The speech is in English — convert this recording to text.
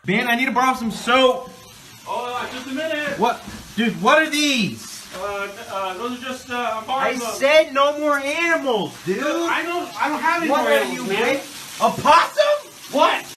Ben, I need to borrow some soap. Oh, just a minute. What? Dude, what are these? Those are just, I said no more animals, dude. I don't have any What more are animals, you, man. a possum? What?